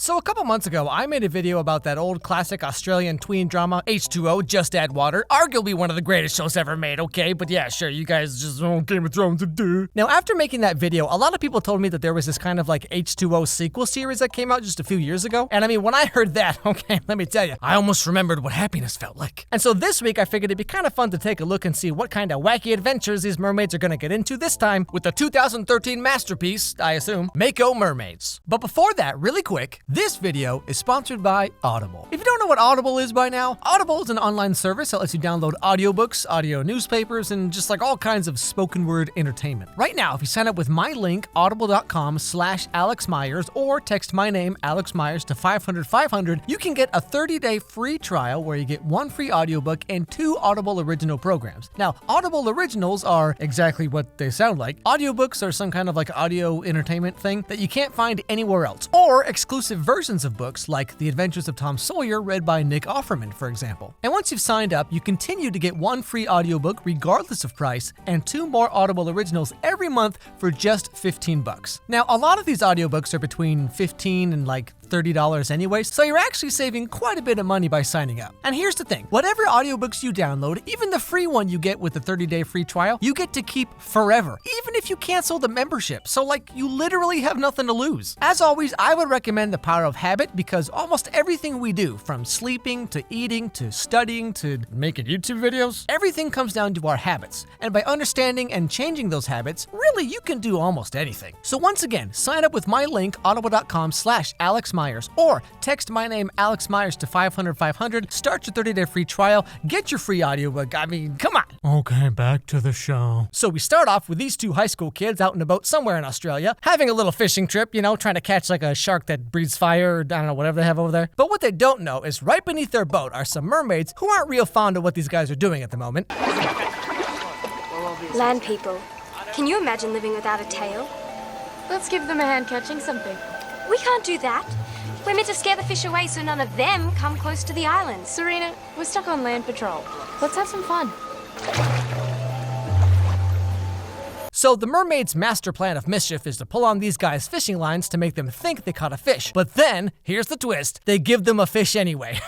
So a couple months ago, I made a video about that old classic Australian tween drama, H2O Just Add Water. Arguably one of the greatest shows ever made, okay? But yeah, sure, you guys just Game of Thrones to do. Now, after making that video, a lot of people told me that there was this kind of like H2O sequel series that came out just a few years ago. And I mean, when I heard that, okay, let me tell you, I almost remembered what happiness felt like. And so this week, I figured it'd be kind of fun to take a look and see what kind of wacky adventures these mermaids are gonna get into this time with the 2013 masterpiece, I assume, Mako Mermaids. But before that, really quick, this video is sponsored by Audible. If you don't know what Audible is by now, Audible is an online service that lets you download audiobooks, audio newspapers, and just like all kinds of spoken word entertainment. Right now, if you sign up with my link, audible.com/Alex Meyers, or text my name, Alex Meyers, to 500-500, you can get a 30-day free trial where you get one free audiobook and 2 Audible original programs. Now, Audible originals are exactly what they sound like. Audiobooks are some kind of like audio entertainment thing that you can't find anywhere else, or exclusive versions of books like The Adventures of Tom Sawyer read by Nick Offerman, for example. And once you've signed up, you continue to get one free audiobook regardless of price and 2 more Audible originals every month for just $15. Now, a lot of these audiobooks are between $15 and like $30 anyway, so you're actually saving quite a bit of money by signing up. And here's the thing, whatever audiobooks you download, even the free one you get with the 30-day free trial, you get to keep forever, even if you cancel the membership. So like, you literally have nothing to lose. As always, I would recommend The Power of Habit because almost everything we do, from sleeping to eating to studying to making YouTube videos, everything comes down to our habits. And by understanding and changing those habits, really you can do almost anything. So once again, sign up with my link, audible.com/Alex Meyers, or text my name, Alex Meyers, to 500-500, start your 30-day free trial, get your free audiobook. I mean, come on. Okay, back to the show. So we start off with these 2 high school kids out and about somewhere in Australia, having a little fishing trip, you know, trying to catch like a shark that breathes fire, or I don't know, whatever they have over there. But what they don't know is right beneath their boat are some mermaids who aren't real fond of what these guys are doing at the moment. Land people, can you imagine living without a tail? Let's give them a hand catching something. We can't do that. We're meant to scare the fish away so none of them come close to the island. Serena, we're stuck on land patrol. Let's have some fun. So the mermaids' master plan of mischief is to pull on these guys' fishing lines to make them think they caught a fish. But then, here's the twist, they give them a fish anyway.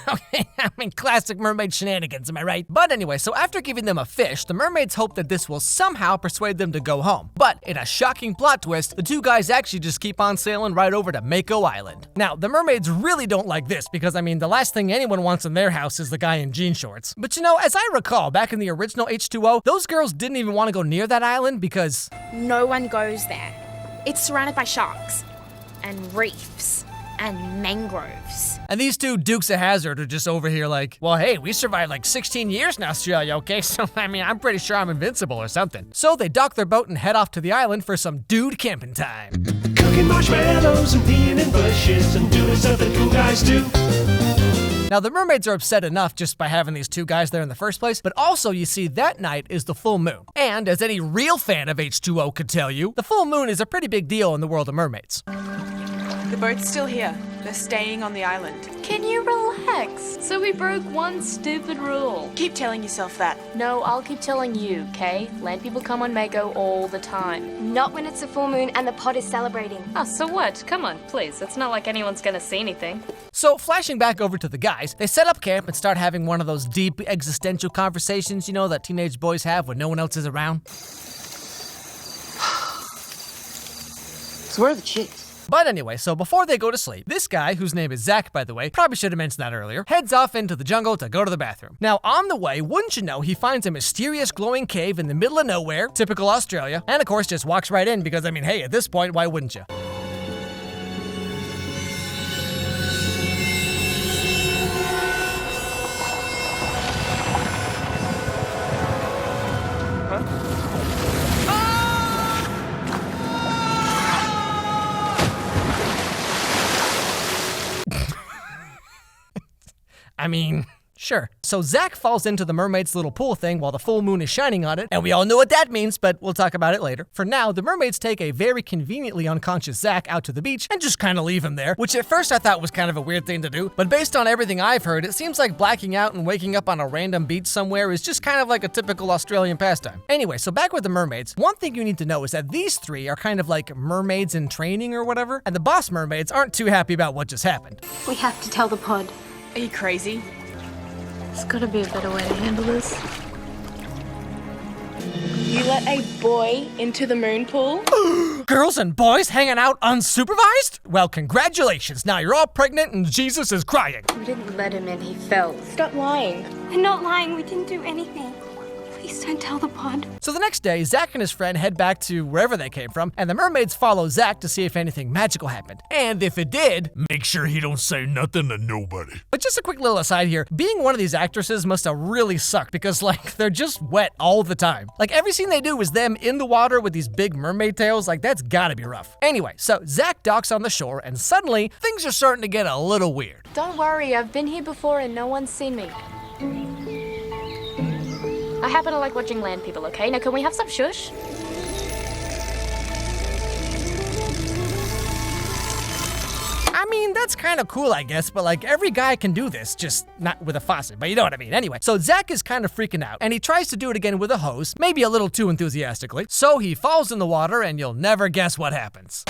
Okay, I mean, classic mermaid shenanigans, am I right? But anyway, so after giving them a fish, the mermaids hope that this will somehow persuade them to go home. But in a shocking plot twist, the 2 guys actually just keep on sailing right over to Mako Island. Now, the mermaids really don't like this because, I mean, the last thing anyone wants in their house is the guy in jean shorts. But you know, as I recall, back in the original H2O, those girls didn't even want to go near that island because no one goes there. It's surrounded by sharks and reefs and mangroves. And these 2 Dukes of Hazzard are just over here like, well, hey, we survived like 16 years in Australia, okay? So, I mean, I'm pretty sure I'm invincible or something. So they dock their boat and head off to the island for some dude camping time. Cooking marshmallows and peeing in bushes and doing stuff that cool guys do. Now, the mermaids are upset enough just by having these 2 guys there in the first place, but also, you see, that night is the full moon. And as any real fan of H2O could tell you, the full moon is a pretty big deal in the world of mermaids. The boat's still here. They're staying on the island. Can you relax? So we broke one stupid rule. Keep telling yourself that. No, I'll keep telling you, okay? Land people come on Mako all the time. Not when it's a full moon and the pod is celebrating. Oh, so what? Come on, please. It's not like anyone's gonna see anything. So, flashing back over to the guys, they set up camp and start having one of those deep existential conversations, you know, that teenage boys have when no one else is around. So where are the chicks? But anyway, so before they go to sleep, this guy, whose name is Zach, by the way, probably should have mentioned that earlier, heads off into the jungle to go to the bathroom. Now, on the way, wouldn't you know, he finds a mysterious glowing cave in the middle of nowhere, typical Australia, and of course just walks right in because, I mean, hey, at this point, why wouldn't you? I mean, Sure. So Zach falls into the mermaid's little pool thing while the full moon is shining on it, and we all know what that means, but we'll talk about it later. For now, the mermaids take a very conveniently unconscious Zach out to the beach and just kind of leave him there, which at first I thought was kind of a weird thing to do, but based on everything I've heard, it seems like blacking out and waking up on a random beach somewhere is just kind of like a typical Australian pastime. Anyway, so back with the mermaids, one thing you need to know is that these three are kind of like mermaids in training or whatever, and the boss mermaids aren't too happy about what just happened. We have to tell the pod. Are you crazy? There's gotta be a better way to handle this. You let a boy into the moon pool? Girls and boys hanging out unsupervised? Well, congratulations, now you're all pregnant and Jesus is crying. We didn't let him in, he fell. Stop lying. We're not lying, we didn't do anything. Please don't tell the pod. So the next day, Zach and his friend head back to wherever they came from, and the mermaids follow Zach to see if anything magical happened. And if it did, make sure he don't say nothing to nobody. But just a quick little aside here, being one of these actresses must have really sucked because, like, they're just wet all the time. Like, every scene they do is them in the water with these big mermaid tails. Like, that's gotta be rough. Anyway, so Zach docks on the shore, and suddenly, things are starting to get a little weird. Don't worry, I've been here before and no one's seen me. I happen to like watching land people, okay? Now can we have some shush? I mean, that's kind of cool, I guess, but like every guy can do this, just not with a faucet, but you know what I mean. Anyway, so Zach is kind of freaking out, and he tries to do it again with a hose, maybe a little too enthusiastically. So he falls in the water, and you'll never guess what happens.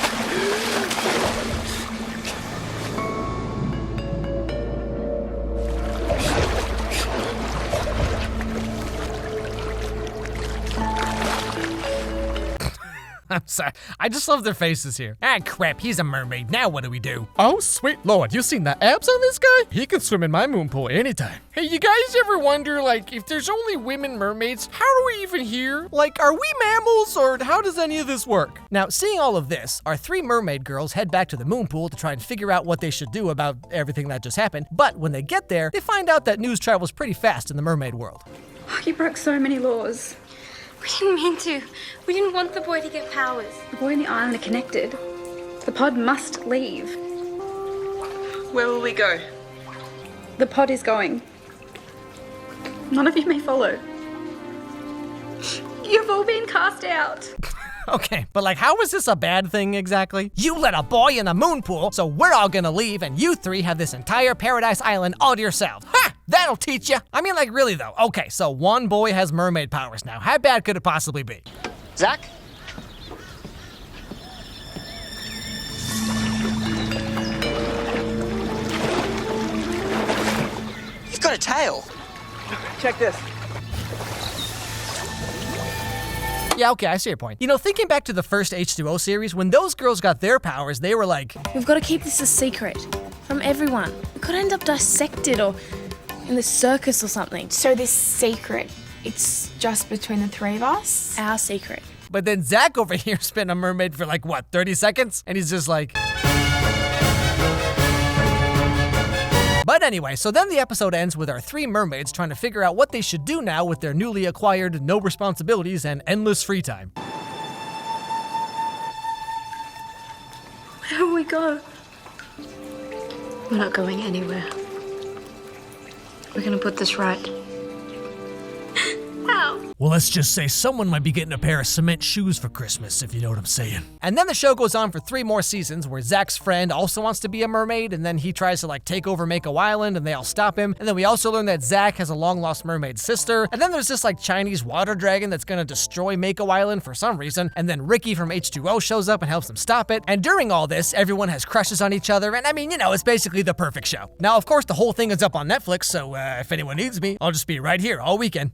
I'm sorry. I just love their faces here. Ah, crap. He's a mermaid. Now what do we do? Oh, sweet Lord. You seen the abs on this guy? He can swim in my moon pool anytime. Hey, you guys ever wonder, like, if there's only women mermaids, how are we even here? Like, are we mammals, or how does any of this work? Now, seeing all of this, our three mermaid girls head back to the moon pool to try and figure out what they should do about everything that just happened. But when they get there, they find out that news travels pretty fast in the mermaid world. You broke so many laws. We didn't mean to. We didn't want the boy to get powers. The boy and the island are connected. The pod must leave. Where will we go? The pod is going. None of you may follow. You've all been cast out. Okay, but like, how is this a bad thing exactly? You let a boy in the moon pool, so we're all gonna leave, and you three have this entire Paradise Island all to yourselves. Ha! That'll teach you. I mean, like, really though. Okay, so one boy has mermaid powers now. How bad could it possibly be? Zach? You've got a tail. Check this. Yeah, okay, I see your point. You know, thinking back to the first H2O series, when those girls got their powers, they were like, We've got to keep this a secret from everyone. We could end up dissected or in the circus or something. So this secret, it's just between the three of us? Our secret. But then Zach over here's been a mermaid for like, what, 30 seconds? And he's just like... But anyway, so then the episode ends with our three mermaids trying to figure out what they should do now with their newly acquired no responsibilities and endless free time. Where will we go? We're not going anywhere. We're gonna put this right. How? Well, let's just say someone might be getting a pair of cement shoes for Christmas, if you know what I'm saying. And then the show goes on for 3 more seasons where Zach's friend also wants to be a mermaid, and then he tries to like take over Mako Island and they all stop him. And then we also learn that Zach has a long-lost mermaid sister. And then there's this like Chinese water dragon that's gonna destroy Mako Island for some reason. And then Ricky from H2O shows up and helps them stop it. And during all this, everyone has crushes on each other. And I mean, you know, it's basically the perfect show. Now, of course, the whole thing is up on Netflix, so if anyone needs me, I'll just be right here all weekend.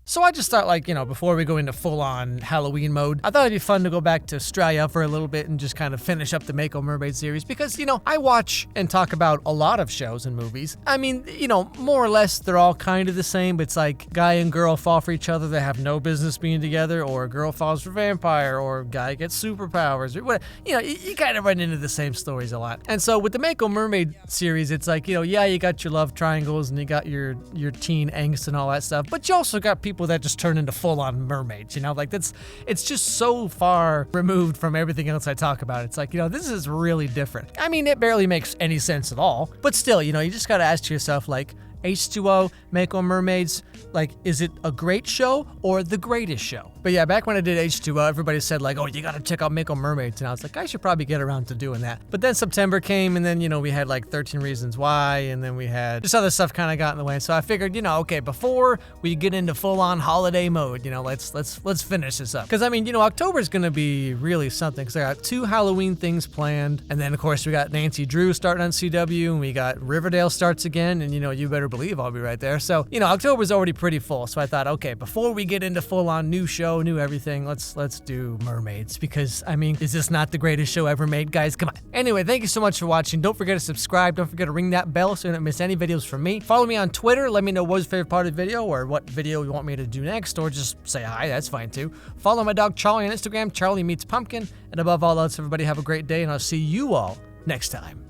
So I just thought, like, you know, before we go into full-on Halloween mode, I thought it'd be fun to go back to Australia for a little bit and just kind of finish up the Mako Mermaid series because, you know, I watch and talk about a lot of shows and movies. I mean, you know, more or less they're all kind of the same, but it's like guy and girl fall for each other that have no business being together, or a girl falls for vampire, or guy gets superpowers, or what, you know, you kind of run into the same stories a lot. And so with the Mako Mermaid series, it's like, you know, yeah, you got your love triangles and you got your teen angst and all that stuff, but you also got people that just turn into full-on mermaids, you know, like it's just so far removed from everything else I talk about. It's like, you know, this is really different. I mean, it barely makes any sense at all, but still, you know, you just gotta ask yourself, like, H2O, Mako Mermaids, like, is it a great show or the greatest show? But yeah, back when I did H2O, everybody said like, oh, you gotta check out Mako Mermaids. And I was like, I should probably get around to doing that. But then September came, and then, you know, we had like 13 Reasons Why, and then we had just other stuff kind of got in the way. So I figured, you know, okay, before we get into full-on holiday mode, you know, let's finish this up. Because I mean, you know, October's gonna be really something, because I got 2 Halloween things planned, and then of course we got Nancy Drew starting on CW, and we got Riverdale starts again, and you know, you better believe I'll be right there. So, you know, October's already pretty full. So I thought, okay, before we get into full-on new show, new everything, let's do Mermaids, because I mean, is this not the greatest show ever made, guys? Come on. Anyway, thank you so much for watching. Don't forget to subscribe. Don't forget to ring that bell so you don't miss any videos from me. Follow me on Twitter. Let me know what was your favorite part of the video, or what video you want me to do next, or just say hi. That's fine too. Follow my dog Charlie on Instagram, Charlie Meets Pumpkin. And above all else, everybody have a great day, and I'll see you all next time.